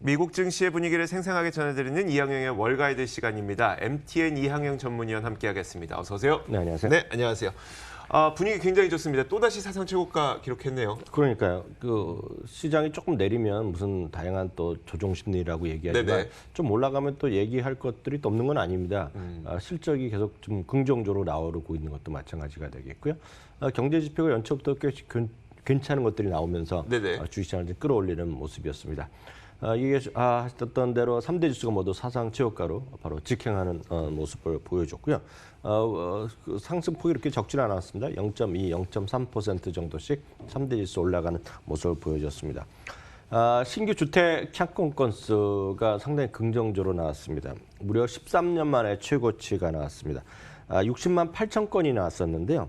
미국 증시의 분위기를 생생하게 전해드리는 이항영의 월가이드 시간입니다. MTN 이항영 전문위원 함께하겠습니다. 어서 오세요. 네, 안녕하세요. 네, 안녕하세요. 분위기 굉장히 좋습니다. 또다시 사상 최고가 기록했네요. 그러니까요. 시장이 조금 내리면 무슨 다양한 또 조정 심리라고 얘기하지만 네네. 좀 올라가면 또 얘기할 것들이 또 없는 건 아닙니다. 실적이 계속 좀 긍정적으로 나오고 있는 것도 마찬가지가 되겠고요. 경제 지표가 연초부터 꽤 괜찮은 것들이 나오면서 주식시장을 좀 끌어올리는 모습이었습니다. 이게 하셨던 대로 3대 지수가 모두 사상 최고가로 바로 직행하는 모습을 보여줬고요. 그 상승폭이 이렇게 적지 않았습니다. 0.2, 0.3% 정도씩 3대 지수 올라가는 모습을 보여줬습니다. 신규 주택 착공 건수가 상당히 긍정적으로 나왔습니다. 무려 13년 만에 최고치가 나왔습니다. 60만 8천 건이 나왔었는데요.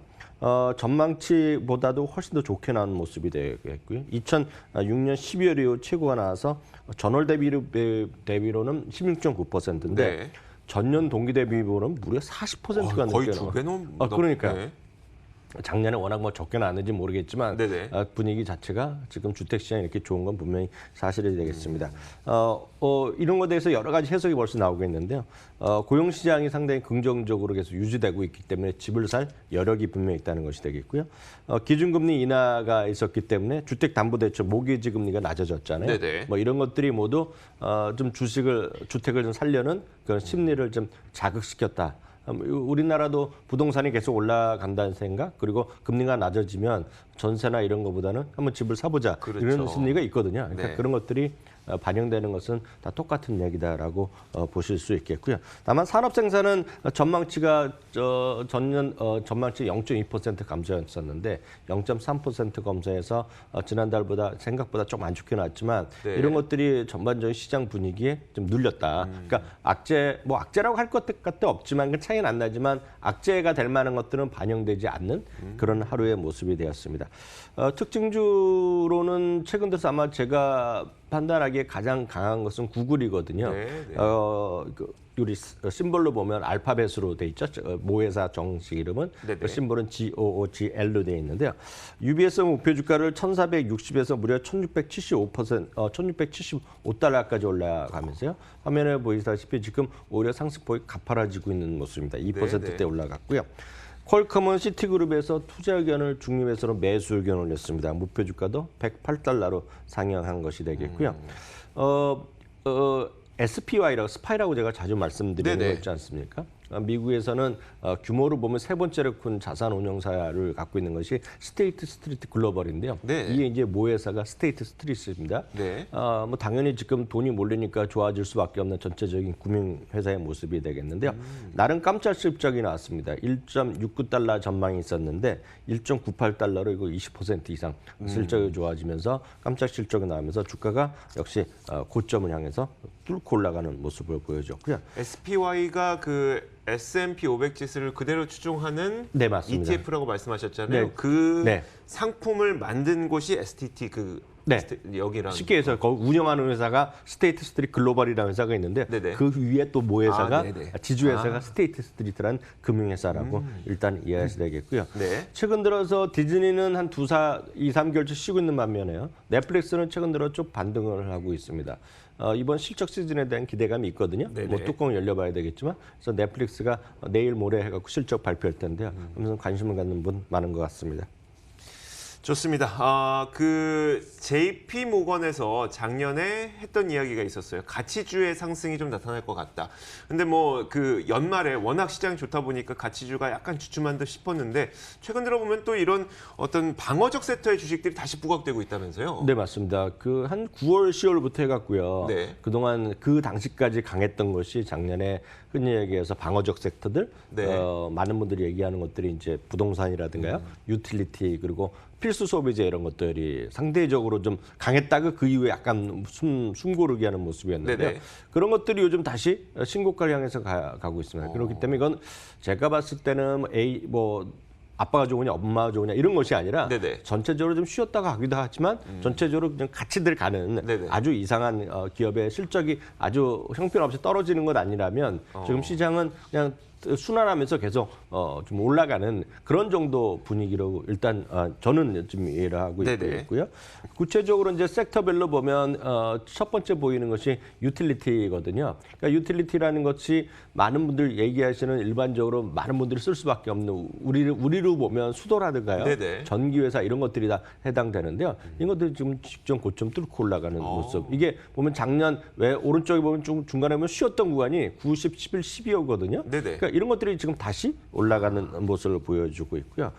전망치보다도 훨씬 더 좋게 나온 모습이 되겠고요. 2006년 12월 이후 최고가 나와서 전월 대비로는 16.9%인데 네. 전년 동기 대비로는 무려 40%가 거의 넘게 나와요. 2배 그러니까요. 네. 작년에 워낙 적게 나왔는지 모르겠지만 네네. 분위기 자체가 지금 주택 시장이 이렇게 좋은 건 분명히 사실이 되겠습니다. 이런 것에 대해서 여러 가지 해석이 벌써 나오고 있는데요. 고용 시장이 상당히 긍정적으로 계속 유지되고 있기 때문에 집을 살 여력이 분명히 있다는 것이 되겠고요. 기준금리 인하가 있었기 때문에 주택담보대출 모기지 금리가 낮아졌잖아요. 네네. 이런 것들이 모두 좀 주택을 좀 살려는 그런 심리를 좀 자극시켰다. 우리나라도 부동산이 계속 올라간다는 생각, 그리고 금리가 낮아지면 전세나 이런 것보다는 한번 집을 사보자. 그렇죠. 이런 심리가 있거든요. 그러니까 네. 그런 것들이 반영되는 것은 다 똑같은 얘기다라고 보실 수 있겠고요. 다만 산업 생산은 전망치가 전년 전망치 0.2% 감소했었는데 0.3% 감소해서 지난달보다 생각보다 좀 안 좋게 나왔지만 네. 이런 것들이 전반적인 시장 분위기에 좀 눌렸다. 그러니까 악재라고 할 것 같은 없지만 그 차이는 안 나지만 악재가 될 만한 것들은 반영되지 않는 그런 하루의 모습이 되었습니다. 특징주로는 최근 들어서 아마 제가 판단하기에 가장 강한 것은 구글이거든요. 네, 네. 우리 심볼로 보면 알파벳으로 돼 있죠. 모회사 정식 이름은 네네. 그 심볼은 GOOGL로 돼 있는데요. UBS 목표 주가를 1,460에서 무려 1,675달러까지 올라가면서요. 화면에 보이시다시피 지금 오히려 상승폭이 가파라지고 있는 모습입니다. 2%대 올라갔고요. 퀄컴은 시티그룹에서 투자 의견을 중립에서로 매수 의견을 냈습니다. 목표 주가도 108달러로 상향한 것이 되겠고요. SPY라고 스파이라고 제가 자주 말씀드리는 거 있지 않습니까? 미국에서는 규모로 보면 세 번째로 큰 자산 운용사를 갖고 있는 것이 스테이트 스트리트 글로벌인데요. 네. 이게 이제 모회사가 스테이트 스트리트입니다. 네. 당연히 지금 돈이 몰리니까 좋아질 수밖에 없는 전체적인 금융회사의 모습이 되겠는데요. 나름 깜짝 실적이 나왔습니다. 1.69달러 전망이 있었는데 1.98달러로 이거 20% 이상 실적이 좋아지면서 깜짝 실적이 나오면서 주가가 역시 고점을 향해서 뚫고 올라가는 모습을 보여줬고요. SPY가 그 S&P 500 지수를 그대로 추종하는 네, 맞습니다. ETF라고 말씀하셨잖아요. 네. 그 네. 상품을 만든 곳이 STT 여기라는. 쉽게 해서 운영하는 회사가 스테이트 스트리트 글로벌이라는 회사가 있는데 네네. 그 위에 또 모회사가 네네. 지주회사가 스테이트 스트리트라는 금융회사라고 일단 이해하셔야 되겠고요. 네. 최근 들어서 디즈니는 한 2, 3개월째 쉬고 있는 반면에요. 넷플릭스는 최근 들어 좀 반등을 하고 있습니다. 이번 실적 시즌에 대한 기대감이 있거든요. 네네. 뚜껑을 열려봐야 되겠지만 그래서 넷플릭스가 내일 모레 해갖고 실적 발표할 텐데요. 아무튼 관심을 갖는 분 많은 것 같습니다. 좋습니다. 그 JP 모건에서 작년에 했던 이야기가 있었어요. 가치주의 상승이 좀 나타날 것 같다. 근데 그 연말에 워낙 시장이 좋다 보니까 가치주가 약간 주춤한 듯 싶었는데 최근 들어보면 또 이런 어떤 방어적 섹터의 주식들이 다시 부각되고 있다면서요? 네, 맞습니다. 한 9월, 10월부터 해갖고요. 네. 그동안 그 당시까지 강했던 것이 작년에 흔히 얘기해서 방어적 섹터들, 네. 많은 분들이 얘기하는 것들이 이제 부동산이라든가요, 유틸리티 그리고 필수 소비재 이런 것들이 상대적으로 좀 강했다가 그 이후에 약간 숨고르게 하는 모습이었는데요. 네네. 그런 것들이 요즘 다시 신고가를 향해서 가고 있습니다. 그렇기 때문에 이건 제가 봤을 때는 아빠가 좋으냐 엄마가 좋으냐 이런 것이 아니라 네네. 전체적으로 좀 쉬었다가 가기도 하지만 전체적으로 그냥 같이들 가는 네네. 아주 이상한 기업의 실적이 아주 형편없이 떨어지는 것 아니라면 지금 시장은 그냥 순환하면서 계속 좀 올라가는 그런 정도 분위기로 일단 저는 좀 이해를 하고 있고요. 구체적으로 이제 섹터별로 보면 첫 번째 보이는 것이 유틸리티거든요. 그러니까 유틸리티라는 것이 많은 분들 얘기하시는 일반적으로 많은 분들이 쓸 수밖에 없는 우리로 보면 수도라든가요, 전기회사 이런 것들이 다 해당되는데요. 이것들이 지금 직전 고점 뚫고 올라가는 모습. 이게 보면 작년 왜 오른쪽에 보면 중간에 보면 쉬었던 구간이 9, 10, 11, 12호거든요. 그러니까 이런 것들이 지금 다시 올라가는 모습을 보여주고 있고요.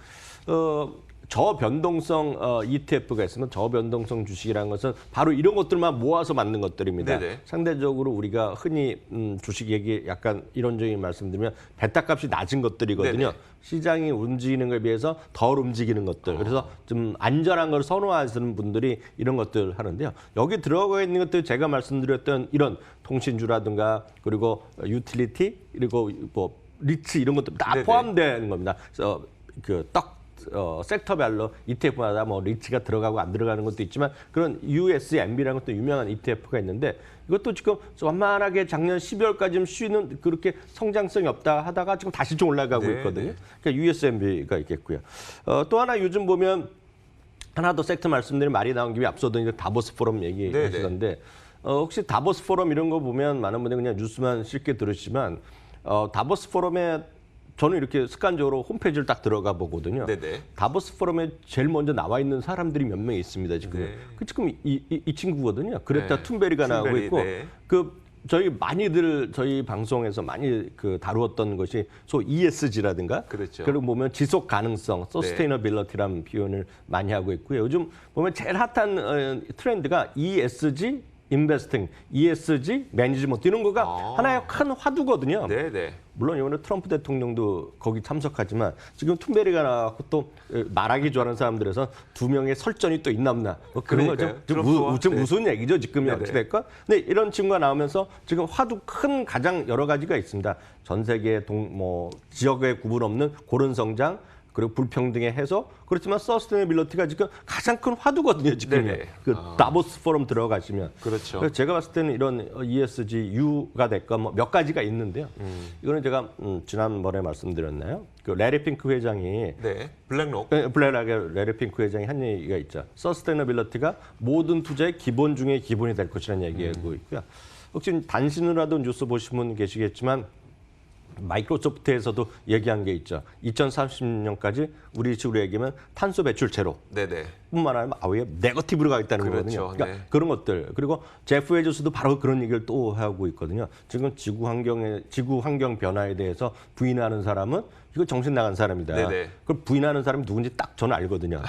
저변동성 ETF가 있으면 저변동성 주식이라는 것은 바로 이런 것들만 모아서 만든 것들입니다. 상대적으로 우리가 흔히 주식 얘기 약간 이론적인 말씀드리면 베타값이 낮은 것들이거든요. 시장이 움직이는 것에 비해서 덜 움직이는 것들. 그래서 좀 안전한 걸 선호하시는 분들이 이런 것들 하는데요. 여기 들어가 있는 것들 제가 말씀드렸던 이런 통신주라든가 그리고 유틸리티 그리고 뭐 리츠 이런 것들 다 포함되는 겁니다. 그래서 섹터별로 ETF마다 뭐 리츠가 들어가고 안 들어가는 것도 있지만 그런 USMB라는 것도 유명한 ETF가 있는데 이것도 지금 완만하게 작년 12월까지 쉬는 그렇게 성장성이 없다 하다가 지금 다시 좀 올라가고 있거든요. 그러니까 USMB가 있겠고요. 또 하나 요즘 보면 하나 더 섹터 말씀드리면 말이 나온 김에 앞서도 이제 다보스 포럼 얘기하시던데 혹시 다보스 포럼 이런 거 보면 많은 분들이 그냥 뉴스만 쉽게 들으시지만 다보스 포럼에 저는 이렇게 습관적으로 홈페이지를 딱 들어가 보거든요. 다보스 포럼에 제일 먼저 나와 있는 사람들이 몇 명 있습니다. 지금 지금 이 친구거든요. 그레타 툰베리가 나오고 있고 저희 방송에서 많이 다루었던 것이 ESG라든가 그리고 보면 지속 가능성, 서스테이너빌리티라는 표현을 많이 하고 있고요. 요즘 보면 제일 핫한 트렌드가 ESG 인베스팅, ESG 매니지먼트 이런 거가 하나의 큰 화두거든요. 물론 이번에 트럼프 대통령도 거기 참석하지만 지금 툰베리가 나왔고 또 말하기 좋아하는 사람들에서 2명의 설전이 또 있나 없나 뭐 그런 거죠. 지금 무슨 얘기죠 지금이 어찌 될까? 근데 이런 친구가 나오면서 지금 화두 큰 가장 여러 가지가 있습니다. 전 세계 지역에 구분 없는 고른 성장 그리고 불평등의 해소 그렇지만 서스테이너빌리티가 지금 가장 큰 화두거든요 지금 다보스 포럼 들어가시면 그래서 제가 봤을 때는 이런 ESG U가 될까 몇 가지가 있는데요. 이거는 제가 지난번에 말씀드렸나요? 레리 핑크 회장이 블랙록의 레리 핑크 회장이 한 얘기가 있죠. 서스테이너빌리티가 모든 투자의 기본 중에 기본이 될 것이라는 얘기하고 있고요. 혹시 단신으로라도 뉴스 보신 분 계시겠지만. 마이크로소프트에서도 얘기한 게 있죠. 2030년까지 우리 식으로 얘기하면 탄소 배출 제로. 뿐만 아니라 아예 네거티브로 가겠다는 거거든요. 그러니까 그런 것들. 그리고 제프 베조스도 바로 그런 얘기를 또 하고 있거든요. 지금 지구 환경 변화에 대해서 부인하는 사람은 이거 정신 나간 사람이다. 그걸 부인하는 사람이 누군지 딱 저는 알거든요.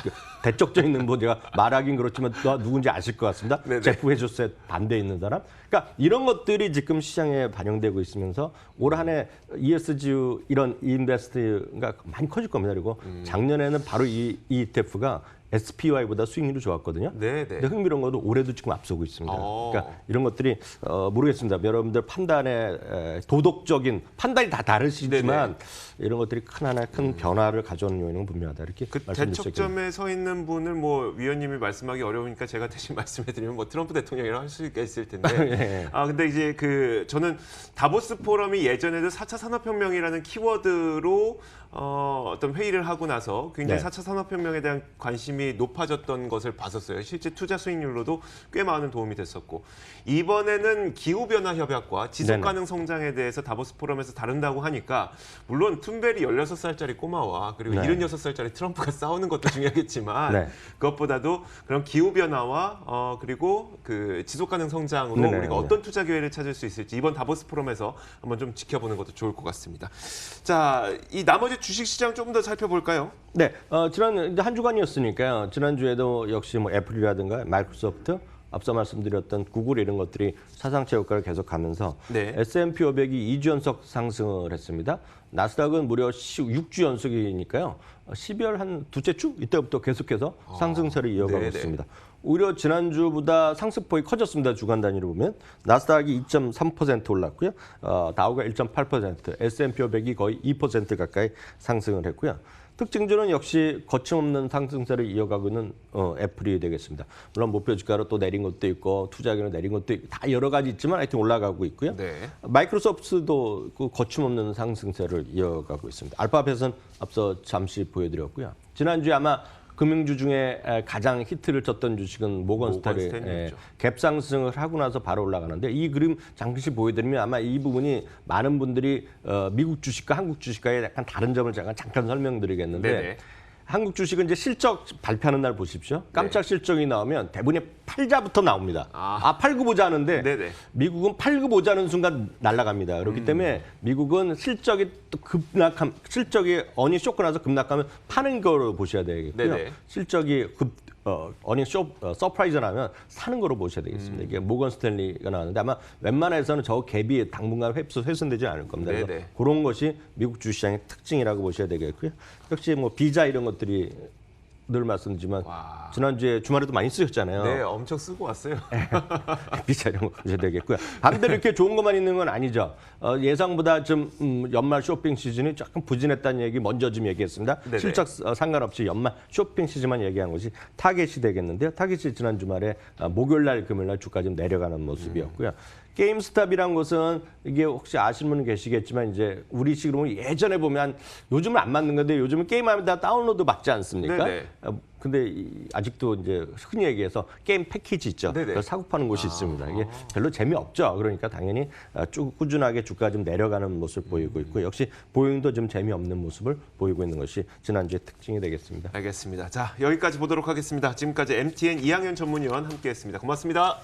대적적인 뭐 제가 말하긴 그렇지만 누군지 아실 것 같습니다. 제프 베조스에 반대에 있는 사람. 그러니까 이런 것들이 지금 시장에 반영되고 있으면서 올 한 해 ESG 이런 인베스트가 많이 커질 겁니다. 그리고 작년에는 바로 이 ETF가 SPY보다 수익률이 좋았거든요. 근데 흥미로운 것도 올해도 지금 앞서고 있습니다. 그러니까 이런 것들이 모르겠습니다. 여러분들 판단에 도덕적인 판단이 다 다르시지만 이런 것들이 큰 변화를 가져오는 요인은 분명하다. 이렇게 말씀드릴 수 있겠습니다. 대척점에 서 있는 분을 뭐 위원님이 말씀하기 어려우니까 제가 대신 말씀해드리면 뭐 트럼프 대통령이라고 할 수 있을 텐데. 근데 이제 저는 다보스 포럼이 예전에도 4차 산업혁명이라는 키워드로 어떤 회의를 하고 나서 굉장히 4차 산업혁명에 대한 관심이 높아졌던 것을 봤었어요. 실제 투자 수익률로도 꽤 많은 도움이 됐었고 이번에는 기후변화 협약과 지속가능 성장에 대해서 다보스 포럼에서 다룬다고 하니까 물론 툰베리 16살짜리 꼬마와 그리고 76살짜리 트럼프가 싸우는 것도 중요하겠지만 그것보다도 그런 기후변화와 그리고 지속가능 성장으로 우리가 어떤 투자 기회를 찾을 수 있을지 이번 다보스 포럼에서 한번 좀 지켜보는 것도 좋을 것 같습니다. 자, 이 나머지 주식시장 조금 더 살펴볼까요? 지난 한 주간이었으니까요. 지난주에도 역시 뭐 애플이라든가 마이크로소프트, 앞서 말씀드렸던 구글 이런 것들이 사상체 효과를 계속하면서 S&P 500이 2주 연속 상승을 했습니다. 나스닥은 무려 6주 연속이니까요. 12월 한 두째 주 이때부터 계속해서 상승세를 이어가고 있습니다. 오히려 지난주보다 상승폭이 커졌습니다. 주간 단위로 보면. 나스닥이 2.3% 올랐고요. 다우가 1.8%, S&P 500이 거의 2% 가까이 상승을 했고요. 특징주는 역시 거침없는 상승세를 이어가고 있는 애플이 되겠습니다. 물론 목표 주가로 또 내린 것도 있고 투자금을 내린 것도 있고 다 여러 가지 있지만 하여튼 올라가고 있고요. 네. 마이크로소프트도 그 거침없는 상승세를 이어가고 있습니다. 알파벳은 앞서 잠시 보여드렸고요. 지난주에 아마 금융주 중에 가장 히트를 쳤던 주식은 모건스탠리 갭 상승을 하고 나서 바로 올라가는데 이 그림 잠시 보여드리면 아마 이 부분이 많은 분들이 미국 주식과 한국 주식과의 약간 다른 점을 잠깐 설명드리겠는데 네네. 한국 주식은 이제 실적 발표하는 날 보십시오. 깜짝 실적이 나오면 대부분이 팔자부터 나옵니다. 팔고 보자 하는데 네네. 미국은 팔고 보자는 순간 날아갑니다. 그렇기 때문에 미국은 실적이 또 실적이 어닝 쇼크 나서 급락하면 파는 거로 보셔야 되겠고요. 네네. 실적이 어닝 서프라이즈 나면 사는 거로 보셔야 되겠습니다. 이게 모건 스탠리가 나왔는데 아마 웬만해서는 저 갭이 당분간 훼손되지 않을 겁니다. 그래서 네네. 그런 것이 미국 주시장의 특징이라고 보셔야 되겠고요. 역시 뭐 비자 이런 것들이 늘 말씀드리지만 지난주에 주말에도 많이 쓰셨잖아요. 네, 엄청 쓰고 왔어요. 비자 이런 거 보셔야 되겠고요. 반대로 이렇게 좋은 것만 있는 건 아니죠. 예상보다 좀 연말 쇼핑 시즌이 조금 부진했다는 얘기 먼저 좀 얘기했습니다. 네네. 실적 상관없이 연말 쇼핑 시즌만 얘기한 것이 타겟이 되겠는데요. 타겟이 지난 주말에 목요일 날 금요일 날 주가 좀 내려가는 모습이었고요. 게임스탑이란 것은 이게 혹시 아시는 분 계시겠지만 이제 우리식으로 보면 예전에 보면 요즘은 안 맞는 건데 요즘은 게임하면 다 다운로드 받지 않습니까? 네네. 근데 아직도 이제 흔히 얘기해서 게임 패키지 있죠. 네네. 그걸 사고 파는 곳이 있습니다. 이게 별로 재미없죠. 그러니까 당연히 쭉 꾸준하게 주가 좀 내려가는 모습을 보이고 있고 역시 보잉도 좀 재미없는 모습을 보이고 있는 것이 지난주의 특징이 되겠습니다. 알겠습니다. 자, 여기까지 보도록 하겠습니다. 지금까지 MTN 이항현 전문위원 함께했습니다. 고맙습니다.